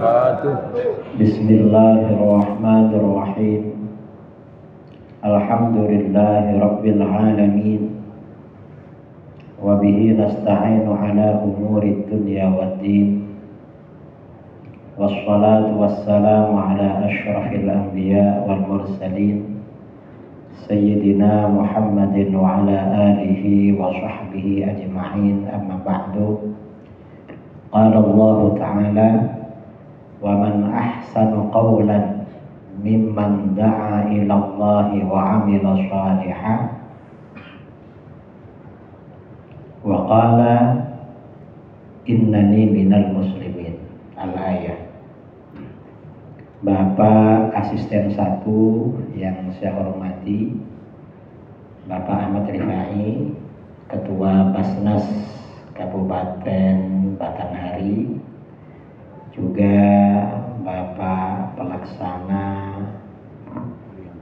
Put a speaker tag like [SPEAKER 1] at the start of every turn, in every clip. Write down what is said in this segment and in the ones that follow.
[SPEAKER 1] wabarakatuh.
[SPEAKER 2] Bismillahirrahmanirrahim. Alhamdulillahi rabbil alamin. Wa bihi nasta'inu ala umuri dunya waddin. Wassalatu wassalamu ala asyrafil anbiya wal mursalin Sayyidina Muhammadin wa ala alihi wa sahbihi ajma'in, amma ba'du. Qala Allah Ta'ala: wa man ahsanu qawlan mimman da'a ila Allahi wa amila shalihan wa qala innani minal muslimin. Al-ayah. Bapak asisten 1 yang saya hormati, Bapak Ahmad Rifai, Ketua Basnas Kabupaten Batanghari, juga Bapak Pelaksana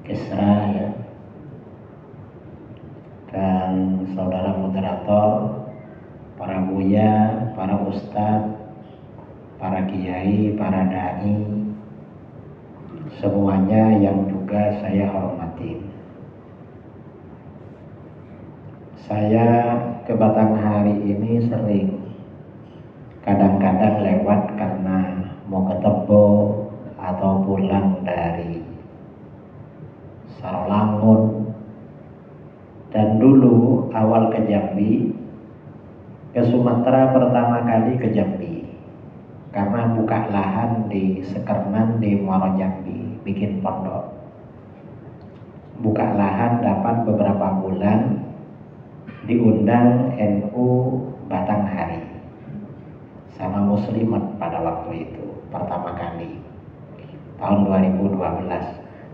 [SPEAKER 2] Kesra ya, dan saudara moderator, para buya, para ustadz, para kiai, para dai, semuanya yang juga saya hormati. Saya ke Batanghari ini sering, kadang-kadang lewat karena mau ke Tebo atau pulang dari Sarolangun. Dan dulu awal ke Jambi, ke Sumatera pertama kali ke Jambi karena buka lahan di Sekernan di Muaro Jambi, bikin pondok. Buka lahan dapat beberapa bulan, diundang NU Batanghari sama Muslimat pada waktu itu pertama kali tahun 2012.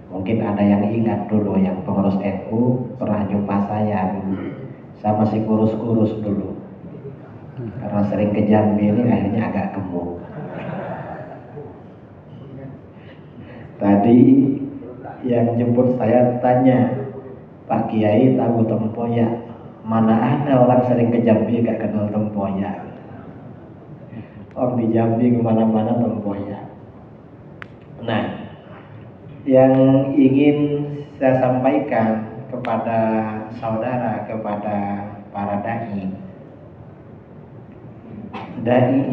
[SPEAKER 2] Mungkin ada yang ingat dulu, yang pengurus NU pernah jumpa saya dulu. Saya masih kurus-kurus dulu, karena sering ke Jambi ini akhirnya agak gemuk. Tadi yang jemput saya tanya, Pak Kiai tahu tempoyak? Mana ada orang sering ke Jambi gak kenal tempoyak. Orang di Jambi kemana-mana tempoyak. Nah, yang ingin saya sampaikan kepada saudara, kepada para dai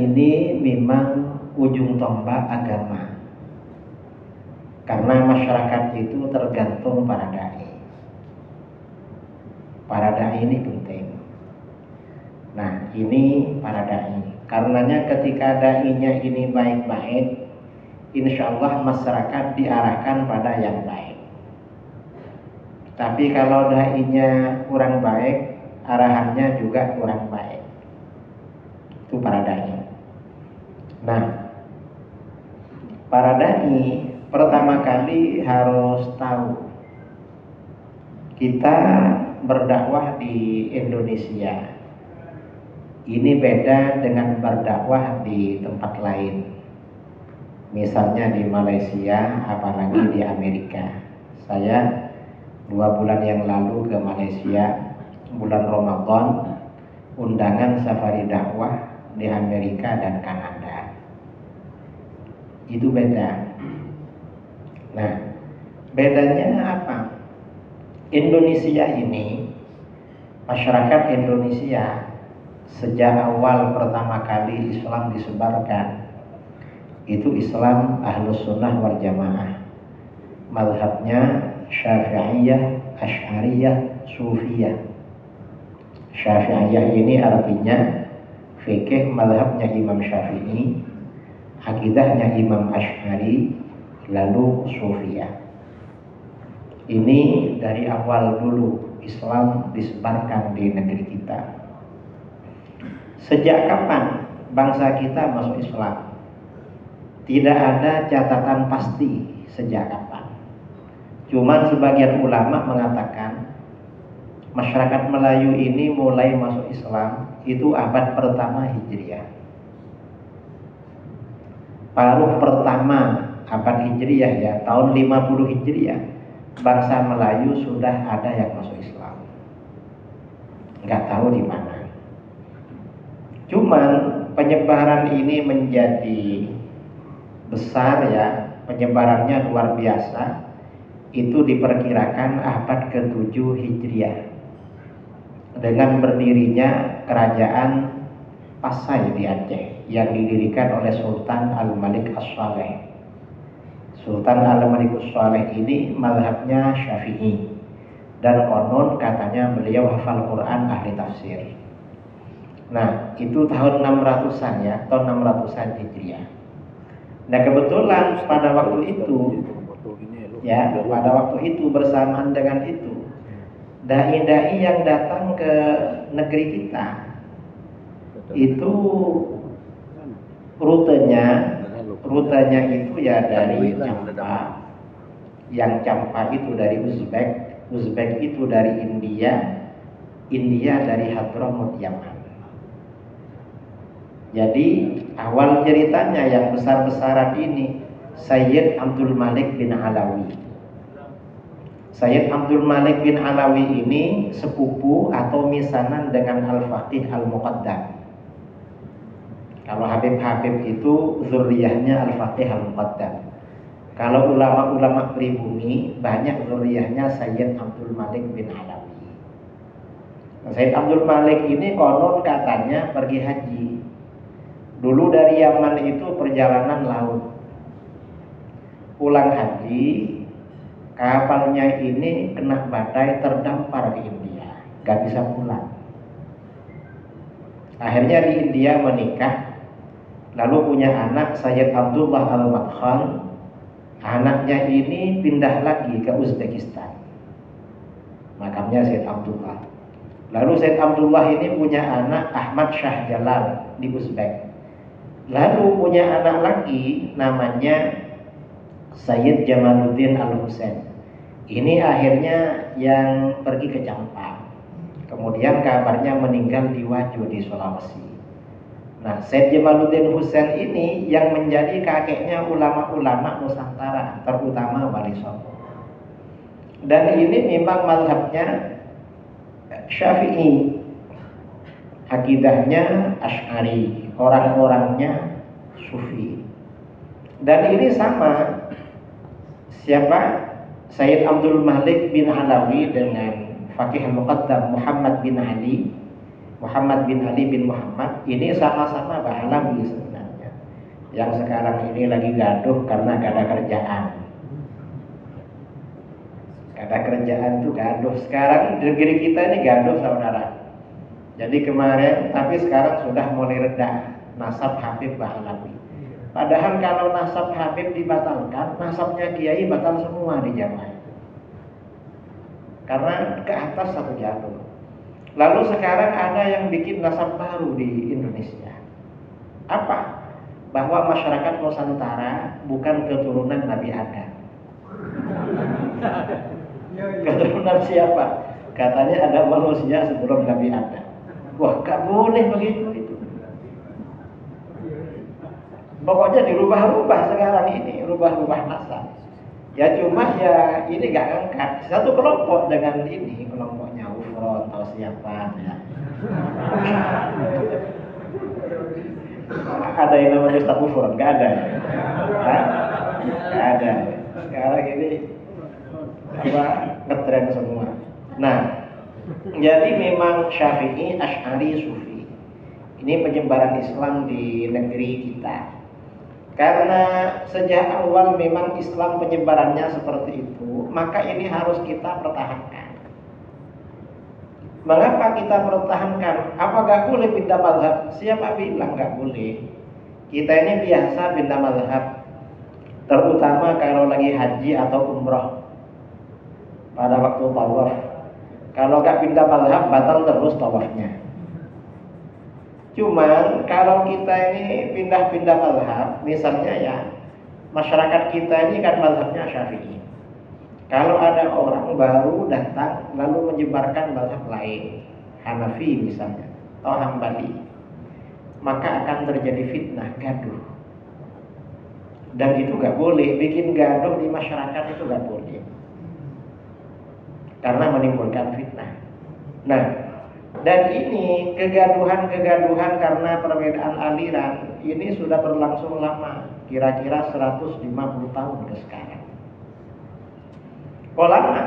[SPEAKER 2] ini memang ujung tombak agama, karena masyarakat itu tergantung para dai. Para dai ini penting. Nah, ini para dai. Karenanya ketika dai-nya ini baik-baik, insya Allah masyarakat diarahkan pada yang baik. Tapi kalau dai-nya kurang baik, arahannya juga kurang baik. Itu para dai. Nah, para dai pertama kali harus tahu, kita berdakwah di Indonesia ini beda dengan berdakwah di tempat lain. Misalnya di Malaysia, apalagi di Amerika. Saya 2 bulan yang lalu ke Malaysia, bulan Ramadan, undangan safari dakwah di Amerika dan Kanada. Itu beda. Nah, bedanya apa? Indonesia ini, masyarakat Indonesia sejak awal pertama kali Islam disebarkan, itu Islam Ahlus Sunnah wal Jamaah. Mazhabnya Syafi'iyah, Asy'ariyah, Sufiyah. Syafi'iyah ini artinya fikih mazhabnya Imam Syafi'i, akidahnya Imam Asy'ari, lalu Sufiyah. Ini dari awal dulu Islam disebarkan di negeri kita. Sejak kapan bangsa kita masuk Islam? Tidak ada catatan pasti sejak kapan. Cuman sebagian ulama mengatakan masyarakat Melayu ini mulai masuk Islam itu abad pertama Hijriah. Paruh pertama abad Hijriah ya, tahun 50 Hijriah, bangsa Melayu sudah ada yang masuk Islam. Nggak tahu di mana. Cuman penyebaran ini menjadi besar ya, penyebarannya luar biasa. Itu diperkirakan abad ke-7 Hijriah dengan berdirinya kerajaan Pasai di Aceh yang didirikan oleh Sultan Al-Malik As-Saleh. Sultan Al-Malik As-Saleh ini mazhabnya Syafi'i dan konon katanya beliau hafal Quran, ahli tafsir. Nah, itu tahun 600-an ya, tahun 600-an Hijriah. Nah, kebetulan pada waktu itu ya, pada waktu itu bersamaan dengan itu dai-dai yang datang ke negeri kita itu rutenya itu ya dari Campa, yang Campa itu dari Uzbek itu dari India dari Hadramut Yaman. Jadi awal ceritanya yang besar-besaran ini Sayyid Abdul Malik bin Alawi. Sayyid Abdul Malik bin Alawi ini sepupu atau misanan dengan Al-Faqih Al-Muqaddam. Kalau Habib-Habib itu zuriyahnya Al-Faqih Al-Muqaddam. Kalau ulama-ulama pribumi banyak zuriyahnya Sayyid Abdul Malik bin Alawi. Sayyid Abdul Malik ini konon katanya pergi haji. Dulu dari Yaman itu perjalanan laut. Pulang haji, kapalnya ini kena badai terdampar di India, gak bisa pulang. Akhirnya di India menikah, lalu punya anak Sayyid Abdullah Al-Madkhan. Anaknya ini pindah lagi ke Uzbekistan, makamnya Sayyid Abdullah. Lalu Sayyid Abdullah ini punya anak Ahmad Shah Jalal di Uzbek. Lalu punya anak lagi namanya Sayyid Jamaluddin Al-Husain. Ini akhirnya yang pergi ke Campa. Kemudian kabarnya meninggal di Wajo di Sulawesi. Nah, Sayyid Jamaluddin Husain ini yang menjadi kakeknya ulama-ulama Nusantara, terutama Wali Songo. Dan ini memang mazhabnya Syafi'i, akidahnya Asy'ari, orang-orangnya Sufi. Dan ini sama siapa? Sayyid Abdul Malik bin Alawi dengan Faqih Al-Muqaddam Muhammad bin Ali bin Muhammad ini sama-sama Ba'alawi sebenarnya. Yang sekarang ini lagi gaduh karena gak ada kerjaan. Gak ada kerjaan tuh gaduh. Sekarang negeri kita ini gaduh saudara. Jadi kemarin, tapi sekarang sudah mulai reda nasab Habib Ba'alawi. Padahal kalau nasab Habib dibatalkan, nasabnya Kiai batal semua di Jawa. Karena ke atas satu jalur. Lalu sekarang ada yang bikin nasab baru di Indonesia. Apa? Bahwa masyarakat Nusantara bukan keturunan Nabi Adam. Keturunan siapa? Katanya ada manusia sebelum Nabi Adam. Wah, gak boleh begitu itu. Pokoknya dirubah-rubah sekarang ini, rubah-rubah nasab. Ya cuma ya ini gak angkat. Satu kelompok dengan ini, kelompoknya Ufron atau siapa ya. Ada yang namanya Ustaz Ufron? Gak ada ya? Gak ada. Sekarang ini ngetren semua. Nah, jadi memang Syafi'i, Asy'ari, Sufi. Ini penyebaran Islam di negeri kita. Karena sejak awal memang Islam penyebarannya seperti itu, maka ini harus kita pertahankan. Mengapa kita pertahankan? Apa gak boleh pindah mazhab? Siapa bilang gak boleh? Kita ini biasa pindah mazhab, terutama kalau lagi haji atau umroh. Pada waktu tawaf, kalau gak pindah mazhab batal terus tawafnya. Cuman kalau kita ini pindah-pindah mazhab, misalnya ya masyarakat kita ini kan mazhabnya Syafi'i. Kalau ada orang baru datang lalu menyebarkan mazhab lain, Hanafi misalnya atau Hambali, maka akan terjadi fitnah, gaduh. Dan itu gak boleh, bikin gaduh di masyarakat itu gak boleh, karena menimbulkan fitnah. Nah, Dan ini kegaduhan-kegaduhan karena perbedaan aliran ini sudah berlangsung lama, kira-kira 150 tahun ke sekarang. Kok lama?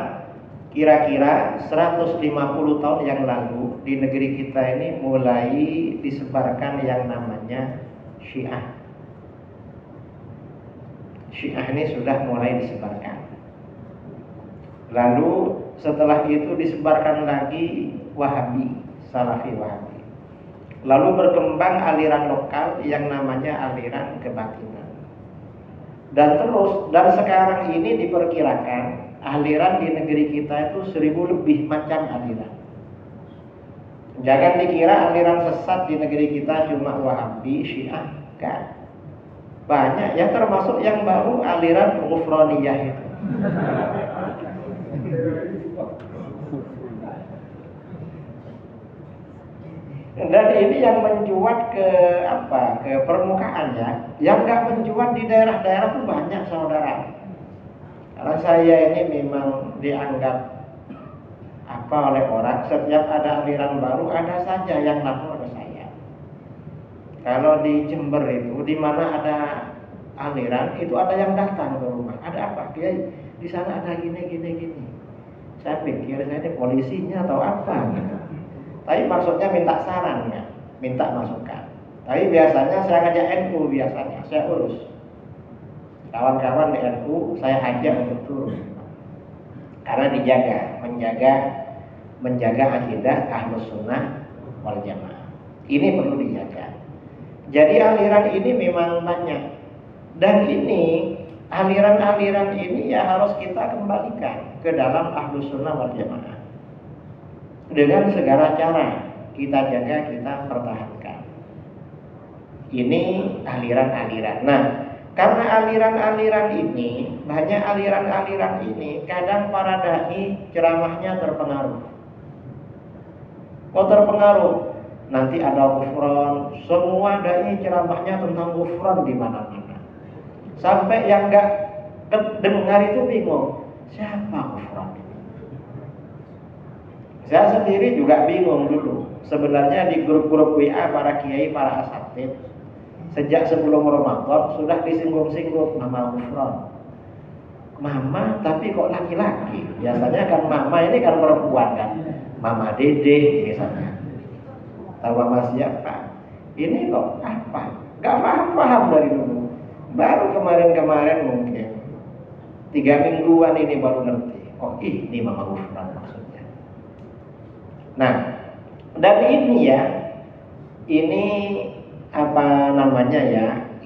[SPEAKER 2] Kira-kira 150 tahun yang lalu di negeri kita ini mulai disebarkan yang namanya Syiah. Syiah ini sudah mulai disebarkan. Lalu setelah itu disebarkan lagi Wahabi, Salafi Wahabi. Lalu berkembang aliran lokal yang namanya aliran kebatinan. Dan sekarang ini diperkirakan aliran di negeri kita itu 1000 lebih macam aliran. Jangan dikira aliran sesat di negeri kita cuma Wahabi, Syiah, kan? Banyak ya, termasuk yang baru aliran Ghufraniyah itu. Dan ini yang mencuat ke permukaan ya. Yang nggak mencuat di daerah-daerah itu banyak, saudara. Karena saya ini memang dianggap oleh orang, setiap ada aliran baru ada saja yang lapor ke saya. Kalau di Jember itu, di mana ada aliran, itu ada yang datang ke rumah. Ada apa? Kiai, di sana ada gini. Saya pikir saya ini polisinya atau apa gitu. Tapi maksudnya minta saran ya, minta masukan. Tapi biasanya saya ngajak NU, biasanya saya urus. Kawan-kawan di NU saya ajak untuk turun. Karena menjaga akidah Ahlus Sunnah wal Jamaah. Ini perlu dijaga. Jadi aliran ini memang banyak. Dan ini aliran-aliran ini ya harus kita kembalikan ke dalam Ahlus Sunnah wal Jamaah. Dengan segala cara kita jaga, kita pertahankan. Ini aliran-aliran. Nah, karena aliran-aliran ini, banyak aliran-aliran ini, kadang para dai ceramahnya terpengaruh. Kok terpengaruh? Nanti ada kufron, semua dai ceramahnya tentang kufron di mana-mana. Sampai yang nggak dengar itu bingung, siapa kufron? Saya sendiri juga bingung dulu. Sebenarnya di grup-grup WA para kiai, para asatid, sejak sebelum Ramadan sudah disinggung-singgung nama kufron. Mama tapi kok laki-laki? Biasanya kan mama ini kan perempuan kan. Mama Dede misalnya. Tahu mama siapa? Ini kok apa? Gak paham dari dulu. Baru kemarin-kemarin mungkin 3 mingguan ini baru ngerti. Oh ini mama kufron maksudnya. Nah, dan ini ya, ini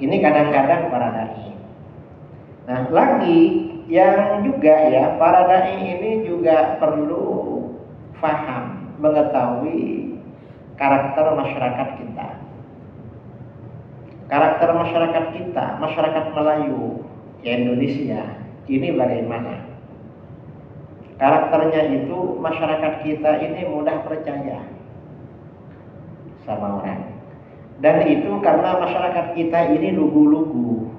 [SPEAKER 2] ini kadang-kadang para dai. Nah, lagi yang juga ya, para dai ini juga perlu paham, mengetahui karakter masyarakat kita. Karakter masyarakat kita, masyarakat Melayu, Indonesia, ini bagaimana? Karakternya itu masyarakat kita ini mudah percaya sama orang. Dan itu karena masyarakat kita ini lugu-lugu,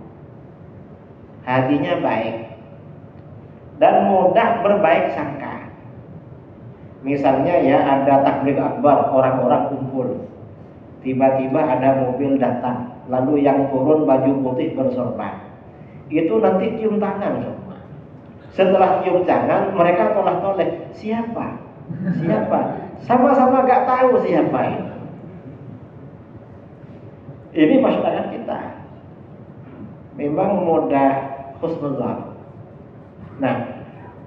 [SPEAKER 2] hatinya baik dan mudah berbaik sangka. Misalnya ya, ada takbir akbar, orang-orang kumpul, tiba-tiba ada mobil datang, lalu yang turun baju putih bersorban, itu nanti cium tangan semua. Setelah cium tangan, mereka toleh-toleh, siapa? Sama-sama gak tahu siapa ini. Ini masyarakat kita memang mudah husnuzan. Nah,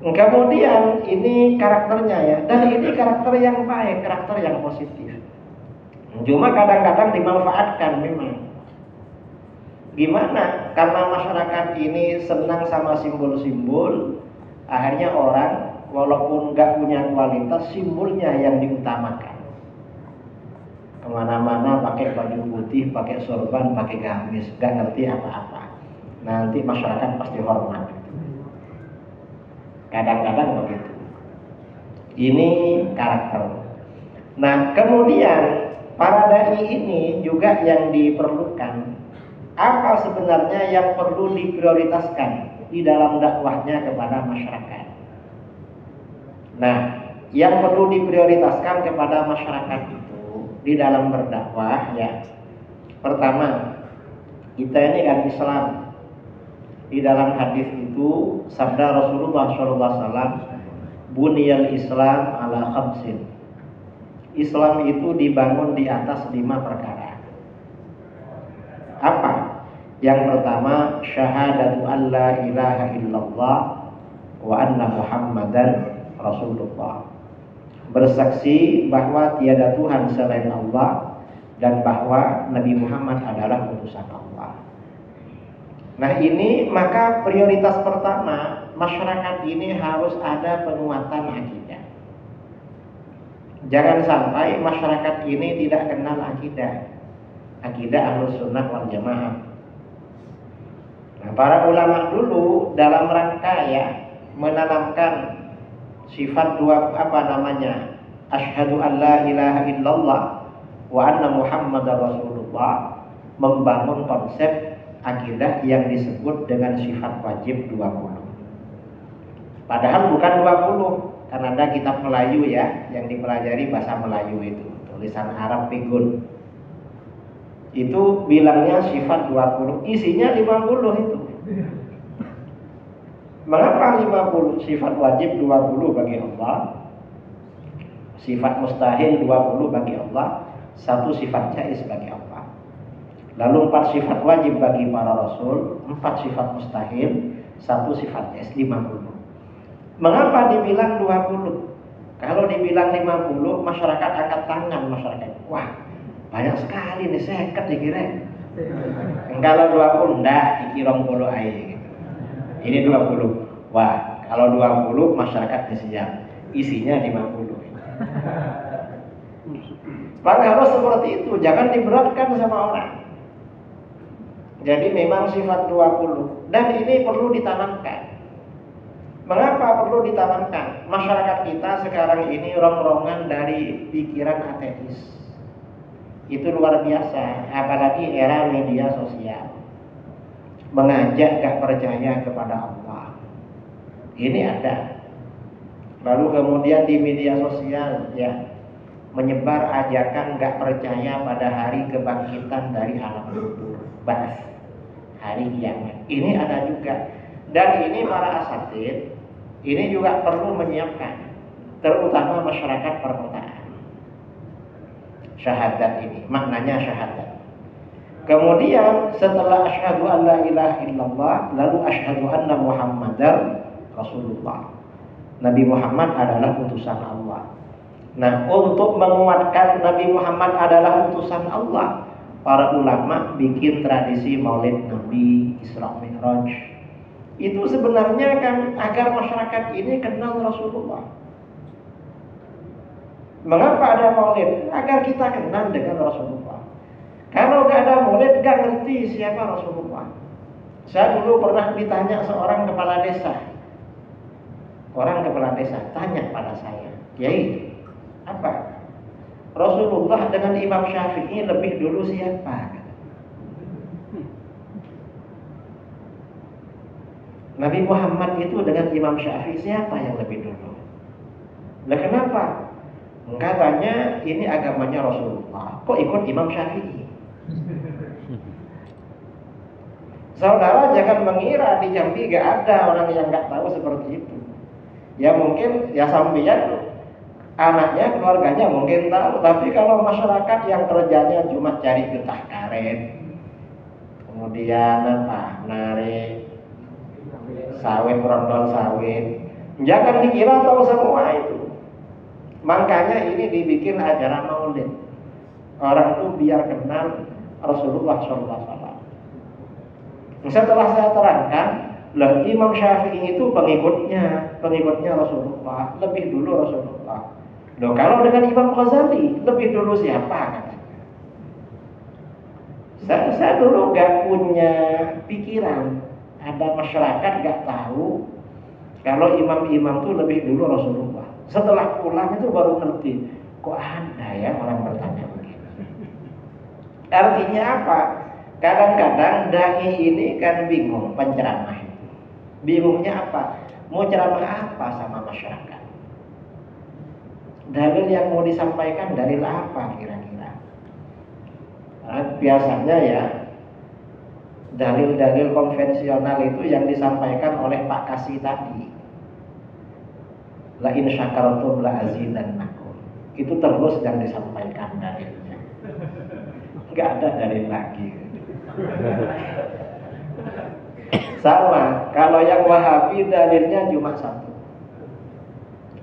[SPEAKER 2] kemudian ini karakternya ya, dan ini karakter yang baik, karakter yang positif. Cuma kadang-kadang dimanfaatkan memang. Gimana? Karena masyarakat ini senang sama simbol-simbol, akhirnya orang walaupun nggak punya kualitas, simbolnya yang diutamakan. Kemana-mana pakai baju putih, pakai sorban, pakai gamis, nggak ngerti apa-apa. Nanti masyarakat pasti hormat. Kadang-kadang begitu. Ini karakter. Nah, kemudian para dai ini juga yang diperlukan. Apa sebenarnya yang perlu diprioritaskan di dalam dakwahnya kepada masyarakat? Nah, yang perlu diprioritaskan kepada masyarakat itu di dalam berdakwah ya. Pertama, kita ini kan Islam. Di dalam hadis itu sabda Rasulullah SAW, buniyal Islam ala khamsin. Islam itu dibangun di atas 5 perkara. Apa? Yang pertama, syahadatu an la ilaha illallah wa anna Muhammadan Rasulullah. Bersaksi bahwa tiada Tuhan selain Allah dan bahwa Nabi Muhammad adalah utusan Allah. Nah ini maka prioritas pertama, masyarakat ini harus ada penguatan akidah. Jangan sampai masyarakat ini tidak kenal akidah. Akidah Ahlus Sunnah wal Jamaah. Nah, para ulama dulu dalam rangka ya menanamkan sifat asyhadu an la ilaha illallah wa anna Muhammadar Rasulullah, membangun konsep akidah yang disebut dengan sifat wajib 20. Padahal bukan 20, karena ada kitab Melayu ya yang dipelajari bahasa Melayu itu, tulisan Arab Pigun. Itu bilangnya sifat 20, isinya 50 itu. Mengapa 50? Sifat wajib 20 bagi Allah, sifat mustahil 20 bagi Allah, 1 sifat jaiz bagi Allah. Lalu 4 sifat wajib bagi para rasul, 4 sifat mustahil, 1 sifat jaiz, 50. Mengapa dibilang 20? Kalau dibilang 50, masyarakat angkat tangan masyarakat. Wah, banyak sekali nih, seket dikira. Kalau 20 enggak, iki 20 aja gitu. Ini 20. Wah, kalau 20 masyarakat siap. Isinya 50. Maka harus seperti itu, jangan diberatkan sama orang. Jadi memang sifat 20 dan ini perlu ditanamkan. Mengapa perlu ditanamkan? Masyarakat kita sekarang ini rongrongan dari pikiran ateis. Itu luar biasa, apalagi era media sosial. Mengajak gak percaya kepada Allah. Ini ada. Lalu kemudian di media sosial ya menyebar ajakan gak percaya pada hari kebangkitan dari alam kubur, ba'ats, hari kiamat. Ini ada juga. Dan ini para asatid ini juga perlu menyiapkan, terutama masyarakat perkotaan. Syahadat ini, maknanya syahadat. Kemudian setelah asyhadu an la ilaha illallah, lalu asyhadu anna Muhammadar Rasulullah. Nabi Muhammad adalah utusan Allah. Nah, untuk menguatkan Nabi Muhammad adalah utusan Allah, para ulama bikin tradisi Maulid Nabi, Isra Mi'raj. Itu sebenarnya kan agar masyarakat ini kenal Rasulullah. Mengapa ada maulid? Agar kita kenal dengan Rasulullah. Kalau gak ada maulid, gak ngerti siapa Rasulullah. Saya dulu pernah ditanya seorang kepala desa. Orang kepala desa tanya pada saya, Kiai, apa? Rasulullah dengan Imam Syafi'i lebih dulu siapa? Nabi Muhammad itu dengan Imam Syafi'i siapa yang lebih dulu? Nah kenapa? Katanya ini agamanya Rasulullah, kok ikut Imam Syafi'i? Saudara jangan mengira di Jambi gak ada orang yang gak tahu seperti itu. Ya mungkin ya sampeyan anaknya, keluarganya mungkin tahu, tapi kalau masyarakat yang kerjanya cuma cari getah karet, kemudian narik sawit, rondol sawit, jangan dikira tahu semua itu. Makanya ini dibikin acara maulid. Orang tuh biar kenal Rasulullah SAW. Setelah saya terangkan, lah Imam Syafi'i itu pengikutnya Rasulullah, lebih dulu Rasulullah. Loh kalau dengan Imam Ghazali lebih dulu siapa katanya? Saya dulu gak punya pikiran. Ada masyarakat gak tahu kalau imam-imam itu lebih dulu Rasulullah. Setelah pulang itu baru ngerti, kok ada ya orang bertanya begitu. Artinya apa? Kadang-kadang dai ini kan bingung penceramah itu. Bingungnya apa? Mau ceramah apa sama masyarakat? Dalil yang mau disampaikan dalil apa kira-kira? Nah, biasanya ya dalil-dalil konvensional itu yang disampaikan oleh Pak Kasih tadi. La in syakartum la azidannakum. Itu terus yang disampaikan dalilnya. Enggak ada dalil lagi. Sama, kalau yang Wahabi dalilnya cuma satu.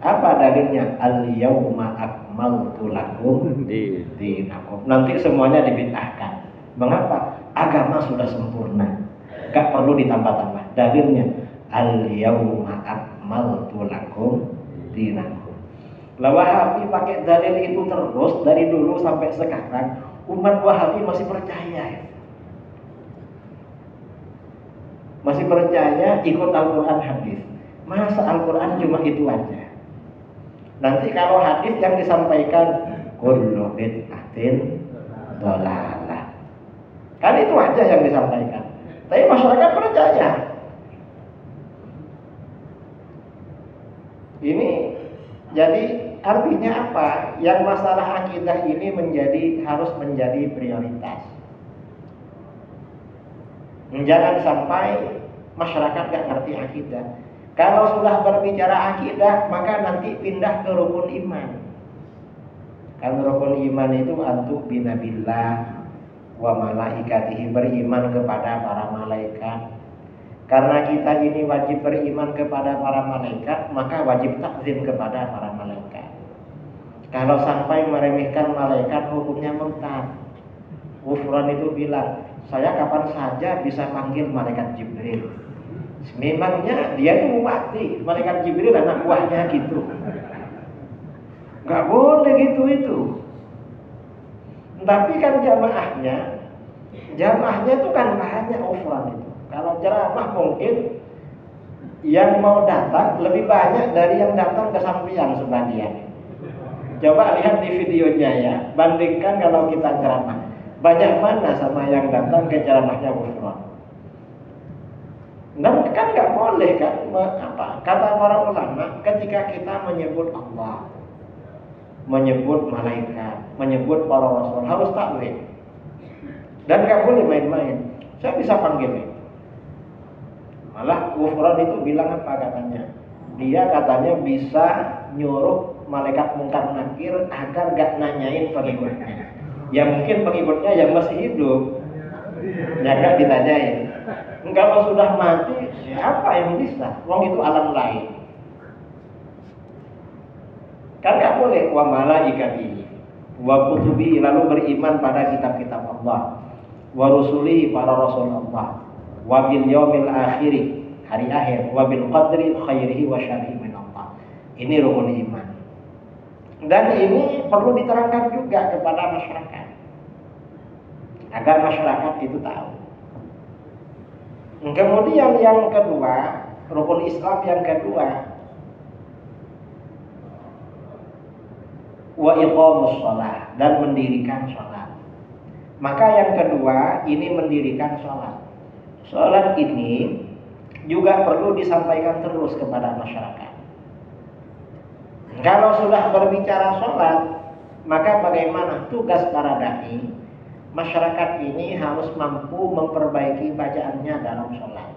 [SPEAKER 2] Apa dalilnya? Al-yauma akmaltu lakum dinakum. Nanti semuanya dibid'ahkan. Mengapa? Agama sudah sempurna, gak perlu ditambah-tambah. Dalilnya al-yauma akmaltu lakum dinakum. Lah Wahabi pakai dalil itu terus dari dulu sampai sekarang. Umat Wahabi masih percaya. Masih percaya ikut Al-Quran hadis. Masa Al-Quran cuma itu aja? Nanti kalau hadis yang disampaikan kullu bid'atin dhalalah. Kan itu aja yang disampaikan. Tapi masyarakat percaya. Ini jadi artinya apa? Yang masalah akidah ini harus menjadi prioritas. Jangan sampai masyarakat gak ngerti akidah. Kalau sudah berbicara akidah, maka nanti pindah ke rukun iman. Kan rukun iman itu antuk binabillah wa malaikatihi, beriman kepada para malaikat. Karena kita ini wajib beriman kepada para malaikat, maka wajib takzim kepada para malaikat. Kalau sampai meremehkan malaikat, hukumnya murtad. Ghufran itu bilang, saya kapan saja bisa panggil malaikat Jibril. Memangnya dia itu mati, malaikat Jibril anak buahnya gitu. Gak boleh gitu itu. Tapi kan jamaahnya itu kan banyak offline itu. Kalau ceramah mungkin yang mau datang lebih banyak dari yang datang ke sampean sebagian. Coba lihat di videonya ya, bandingkan kalau kita ceramah. Banyak mana sama yang datang ke ceramahnya offline. Dan kan nggak boleh kan kata para ulama, ketika kita menyebut Allah, menyebut malaikat, menyebut para rasul, harus taklim. Dan nggak boleh main-main. Saya bisa panggil itu. Malah Ghufran itu bilang apa katanya? Dia katanya bisa nyuruh malaikat mungkar nakir agar gak nanyain pengikutnya. Ya mungkin pengikutnya yang masih hidup, ya gak ditanyain. Kalau sudah mati, siapa yang bisa? Wong itu alam lain. Kan gak boleh wa malaikatihi wa kutubihi, lalu beriman pada kitab-kitab Allah, wa rusulihi, para rasul Allah, wa bil yaumil akhiri, hari akhir, wa bil qadri khairihi wa syarrihi min Allah. Ini rukun iman. Dan ini perlu diterangkan juga kepada masyarakat, agar masyarakat itu tahu. Kemudian yang kedua, rukun Islam yang kedua, wa iqamus shalah, dan mendirikan shalat. Maka yang kedua ini mendirikan shalat. Shalat ini juga perlu disampaikan terus kepada masyarakat. Kalau sudah berbicara shalat, maka bagaimana tugas para dai? Masyarakat ini harus mampu memperbaiki bacaannya dalam sholat.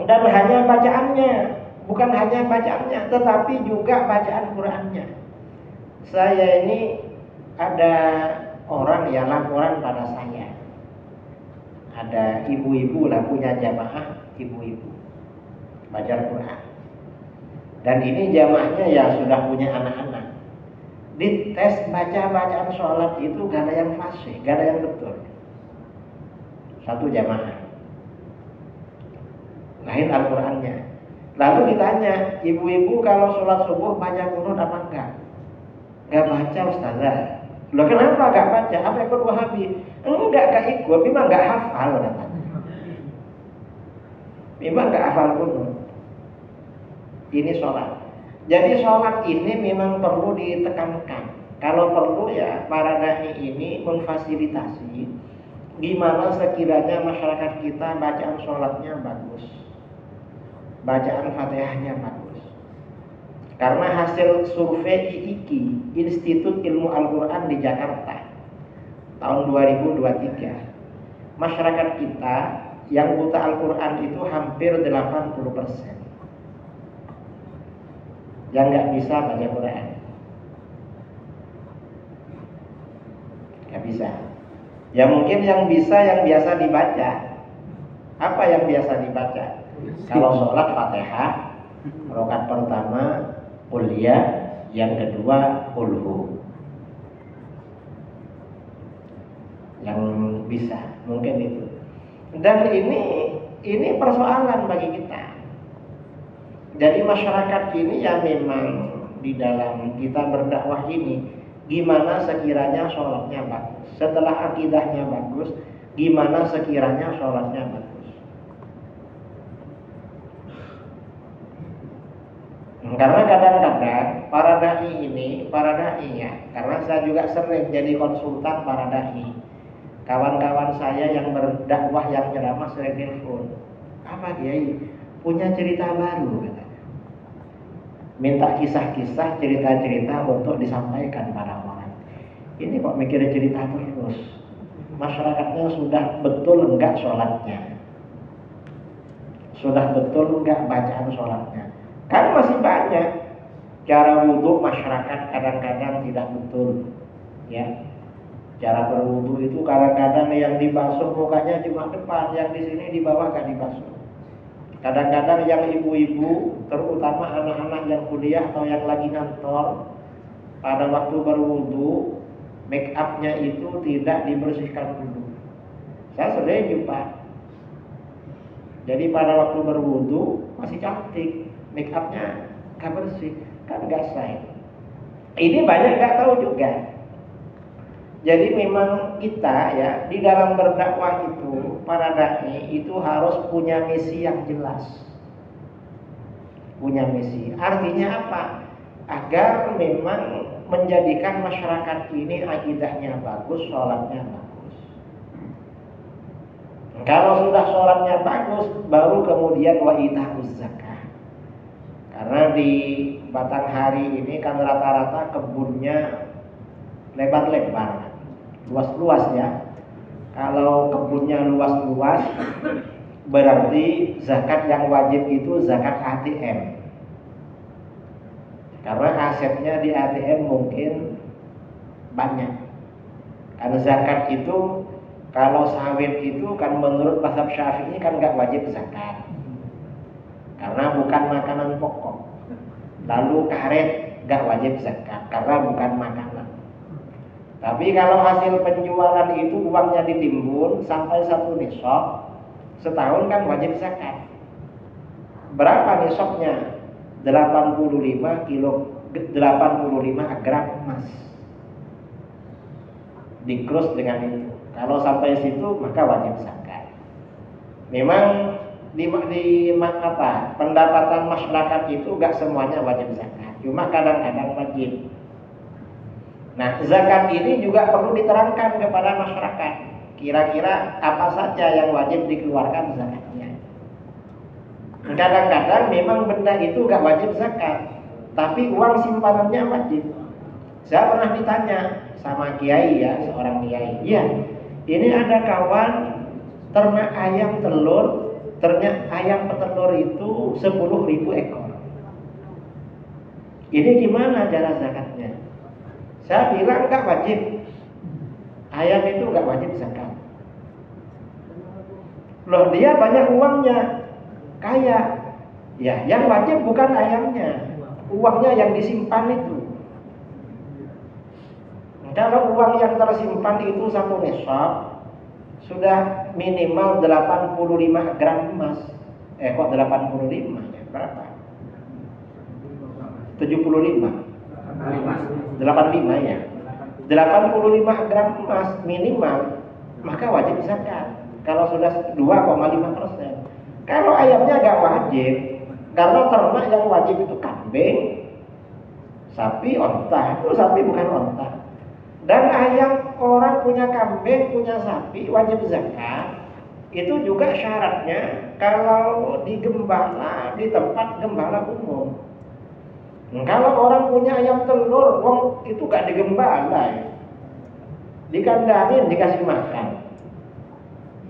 [SPEAKER 2] Dan hanya bacaannya, bukan hanya bacaannya, tetapi juga bacaan Qurannya. Saya ini ada orang yang laporan pada saya. Ada ibu-ibu lah, punya jamaah ibu-ibu baca Quran. Dan ini jamaahnya ya sudah punya anak-anak. Di tes bacaan sholat itu gak ada yang fasih, gak ada yang betul. Satu jamaah lain Al-Qurannya. Lalu ditanya, ibu-ibu kalau sholat subuh baca qunut apa enggak? Gak baca ustazah. Loh kenapa gak baca? Apa ikut Wahabi? Enggak, gak ikut, memang gak hafal katanya. Memang gak hafal qunut. Ini sholat. Jadi sholat ini memang perlu ditekankan. Kalau perlu ya para dai ini memfasilitasi gimana sekiranya masyarakat kita bacaan sholatnya bagus, bacaan Fatihahnya bagus. Karena hasil survei IIKI, Institut Ilmu Al-Quran di Jakarta, tahun 2023, masyarakat kita yang buta Al-Quran itu hampir 80%. Yang nggak bisa baca Quran. Nggak bisa. Ya mungkin yang bisa yang biasa dibaca. Apa yang biasa dibaca? Kalau sholat Fatihah, rakaat pertama kuliah, yang kedua ulhu. Yang bisa mungkin itu. Dan ini persoalan bagi kita. Jadi masyarakat ini ya memang di dalam kita berdakwah ini, gimana sekiranya sholatnya bagus. Setelah akidahnya bagus, gimana sekiranya sholatnya bagus. Karena kadang-kadang para dai ya, karena saya juga sering jadi konsultan para dai. Kawan-kawan saya yang berdakwah, yang ceramah sering telepon, apa Kiai punya cerita baru katanya. Minta kisah-kisah, cerita-cerita untuk disampaikan pada orang. Ini kok mikirnya cerita terus. Masyarakatnya sudah betul enggak sholatnya? Sudah betul enggak bacaan sholatnya? Kan masih banyak cara wudhu masyarakat kadang-kadang tidak betul, ya. Cara berwudhu itu kadang-kadang yang dibasuh mukanya cuma depan, yang di sini di bawah gak dibasuh. Kadang-kadang yang ibu-ibu, terutama anak-anak yang kuliah atau yang lagi ngantor, pada waktu berwudhu, make upnya itu tidak dibersihkan dulu. Saya sering jumpa. Jadi pada waktu berwudhu masih cantik, make upnya gak bersih, kan gak sah. Ini banyak gak tahu juga. Jadi memang kita ya di dalam berdakwah itu, para dai itu harus punya misi yang jelas. Punya misi. Artinya apa? Agar memang menjadikan masyarakat ini akidahnya bagus, sholatnya bagus. Kalau sudah sholatnya bagus, baru kemudian wa ita'uz zakah. Karena di Batanghari ini kan rata-rata kebunnya lebar-lebar, luas-luas ya. Kalau kebunnya luas-luas, berarti zakat yang wajib itu zakat ATM. Karena asetnya di ATM mungkin banyak. Karena zakat itu, kalau sawit itu kan menurut mazhab Syafi'i kan nggak wajib zakat. Karena bukan makanan pokok. Lalu karet nggak wajib zakat karena bukan makanan. Tapi kalau hasil penjualan itu uangnya ditimbun sampai 1 nisab, setahun kan wajib zakat. Berapa nisabnya? 85 gram emas. Dikrus dengan itu. Kalau sampai situ maka wajib zakat. Memang di pendapatan masyarakat itu gak semuanya wajib zakat. Cuma kadang-kadang wajib. Nah, zakat ini juga perlu diterangkan kepada masyarakat. Kira-kira apa saja yang wajib dikeluarkan zakatnya. Kadang-kadang memang benda itu gak wajib zakat, tapi uang simpanannya wajib. Saya pernah ditanya sama kiai ya, seorang kiai. Iya, ini ada kawan ternak ayam telur, ternak ayam petelur itu 10.000 ekor. Ini gimana cara zakatnya? Saya bilang gak wajib. Ayam itu gak wajib zakat. Loh, dia banyak uangnya, kaya. Ya, yang wajib bukan ayamnya, uangnya yang disimpan itu. Kalau uang yang tersimpan itu 1 nisab, sudah minimal 85 gram emas. Kok 85 ya? Berapa? 75. 85 ya. 85 gram emas minimal, maka wajib zakat. Kalau sudah 2,5%. Kalau ayamnya gak wajib, karena ternak yang wajib itu kambing, sapi, onta. Itu sapi bukan onta. Dan ayam, orang punya kambing, punya sapi, wajib zakat. Itu juga syaratnya kalau di gembala, di tempat gembala umum. Kalau orang punya ayam telur, wong itu gak digembala ya. Dikandarin, dikasih makan.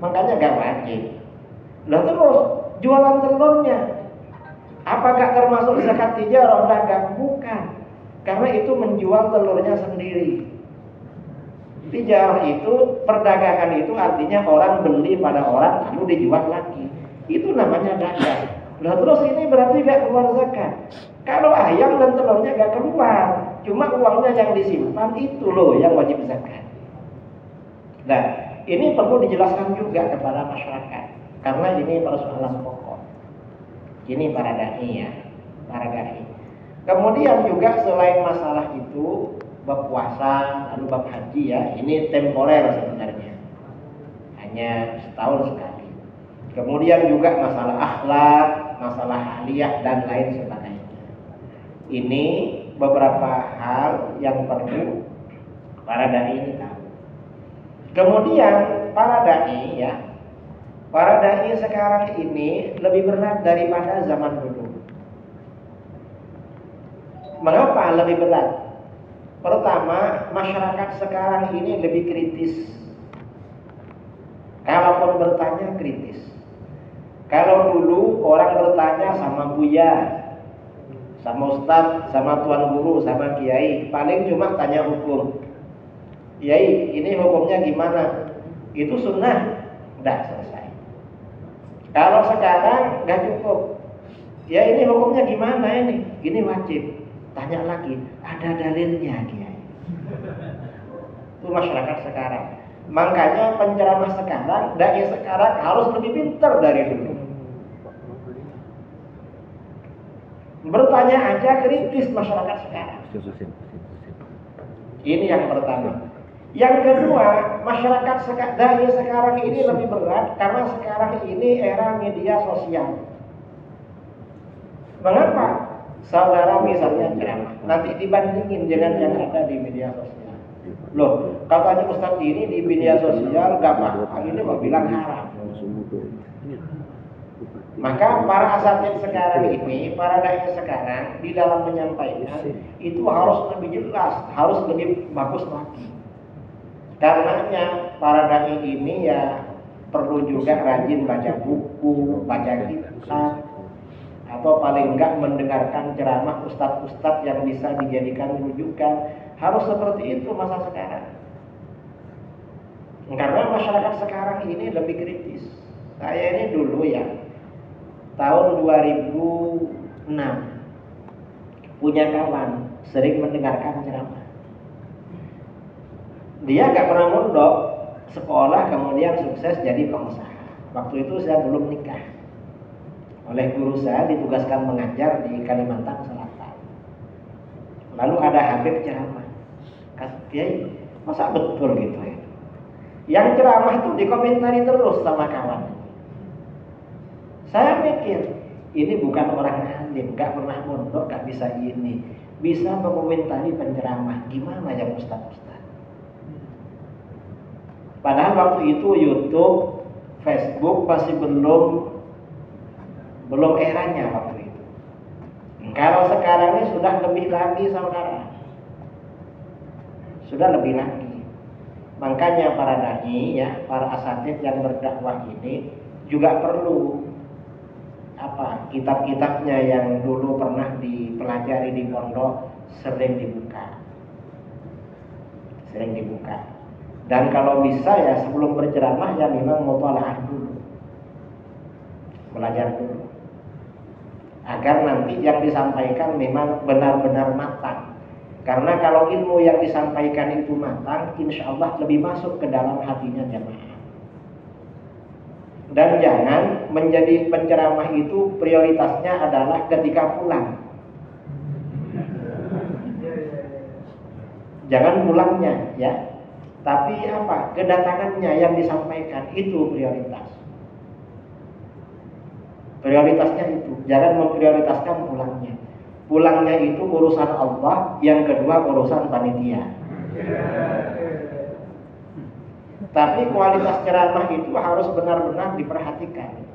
[SPEAKER 2] Makanya gak wajib. Lah terus jualan telurnya apa gak termasuk zakat tijarah? Dagang? Bukan. Karena itu menjual telurnya sendiri. Tijarah itu, perdagangan itu artinya orang beli pada orang lalu dijual lagi. Itu namanya dagang. Lah terus ini berarti gak keluar zakat. Kalau ayam dan telurnya gak keluar, cuma uangnya yang disimpan itu loh yang wajib zakat. Nah, ini perlu dijelaskan juga kepada masyarakat karena ini persoalan pokok. Ini para dai ya, para dai. Kemudian juga selain masalah itu, bab puasa, lalu bab haji ya, ini temporer sebenarnya, hanya setahun sekali. Kemudian juga masalah akhlak, masalah aliyah dan lain sebagainya. Ini beberapa hal yang perlu para dai ini tahu. Kemudian para dai ya, para dai sekarang ini lebih berat daripada zaman dulu. Mengapa lebih berat? Pertama, masyarakat sekarang ini lebih kritis. Kalaupun bertanya kritis. Kalau dulu orang bertanya sama buya, sama ustadz, sama tuan guru, sama kiai, paling cuma tanya hukum. Kiai, ini hukumnya gimana? Itu sunnah, udah selesai. Kalau sekarang nggak cukup. Ya ini hukumnya gimana ini? Ini wajib. Tanya lagi, ada dalilnya kiai. Itu masyarakat sekarang. Makanya penceramah sekarang, dai sekarang harus lebih pintar dari dulu. Bertanya aja kritis masyarakat sekarang. Ini yang pertama. Yang kedua, masyarakat dai sekarang ini lebih berat karena sekarang ini era media sosial. Mengapa? Saudara misalnya ceramah, nanti dibandingin dengan yang ada di media sosial. Loh, katanya Ustadz ini di media sosial gak apa, ini mau bilang haram. Maka para asatid sekarang ini, para dai sekarang di dalam menyampaikan itu harus lebih jelas, harus lebih bagus lagi. Karenanya para dai ini ya perlu juga rajin baca buku, baca kitab, atau paling enggak mendengarkan ceramah ustadz-ustadz yang bisa dijadikan rujukan. Harus seperti itu masa sekarang. Karena masyarakat sekarang ini lebih kritis. Saya ini dulu ya, tahun 2006 punya kawan sering mendengarkan ceramah. Dia gak pernah mondok, sekolah kemudian sukses jadi pengusaha. Waktu itu saya belum nikah. Oleh guru saya ditugaskan mengajar di Kalimantan Selatan. Lalu ada Habib ceramah. Kata Kiai, masa betul gitu ya? Yang ceramah tuh dikomentari terus sama kawan. Saya mikir, ini bukan orang alim, gak pernah mondok, gak bisa ini. Bisa mengomentari penceramah, gimana ya ustaz-ustaz? Padahal waktu itu YouTube, Facebook masih belum eranya waktu itu. Kalau sekarang ini sudah lebih lagi saudara, sudah lebih lagi. Makanya para dai ya, para asatid yang berdakwah ini juga perlu kitab-kitabnya yang dulu pernah dipelajari di pondok sering dibuka. Dan kalau bisa ya sebelum berceramah ya memang mutalaah dulu, belajar dulu. Agar nanti yang disampaikan memang benar-benar matang. Karena kalau ilmu yang disampaikan itu matang, insya Allah lebih masuk ke dalam hatinya jamaah. Dan jangan menjadi penceramah itu prioritasnya adalah ketika pulang. Jangan pulangnya ya. Tapi kedatangannya yang disampaikan itu prioritas. Prioritasnya itu, jangan memprioritaskan pulangnya. Pulangnya itu urusan Allah, yang kedua urusan panitia. Tapi kualitas ceramah itu harus benar-benar diperhatikan.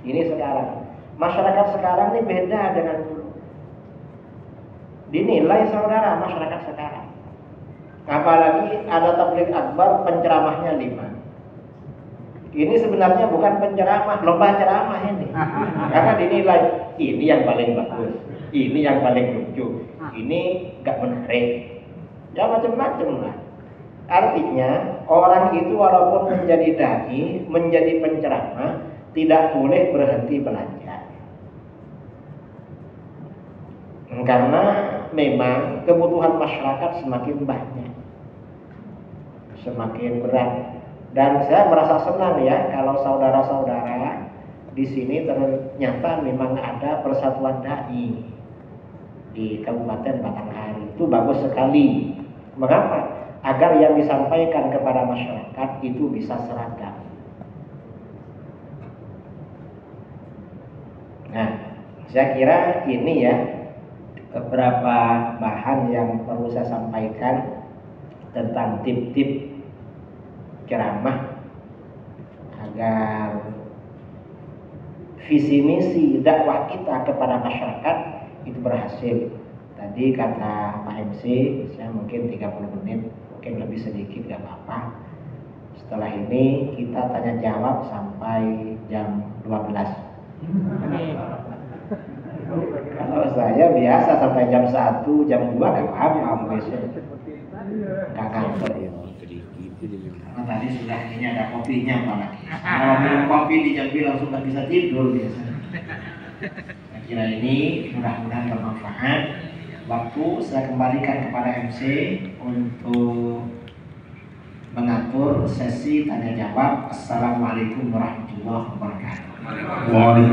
[SPEAKER 2] Ini sekarang. Masyarakat sekarang ini beda dengan dulu. dinilai saudara masyarakat sekarang. Apalagi ada tabligh akbar penceramahnya 5. Ini sebenarnya bukan penceramah, lomba ceramah ini. Karena dinilai ini yang paling bagus, ini yang paling lucu, ini gak menarik. Ya macam-macam lah. Artinya orang itu walaupun menjadi dai, menjadi penceramah, tidak boleh berhenti belajar. Karena memang kebutuhan masyarakat semakin banyak, semakin berat. Dan saya merasa senang ya kalau saudara-saudara di sini ternyata memang ada persatuan dai di Kabupaten Batanghari. Itu bagus sekali. Mengapa? Agar yang disampaikan kepada masyarakat itu bisa seragam. Nah, saya kira ini ya beberapa bahan yang perlu saya sampaikan tentang tip-tip ceramah agar visi misi dakwah kita kepada masyarakat itu berhasil. Tadi kata Pak MC, saya mungkin 30 menit, mungkin lebih sedikit gak apa-apa. Setelah ini kita tanya jawab sampai jam 12. Kalau saya biasa sampai jam 1, jam 2 gak apa-apa besok. Gak kantor ya. Tadi sudah ini ada kopinya apalagi. Kalau minum kopi di Jambi langsung gak bisa tidur biasanya. Saya kira ini mudah-mudahan bermanfaat. Waktu saya kembalikan kepada MC untuk mengatur sesi tanya jawab. Assalamualaikum warahmatullahi wabarakatuh.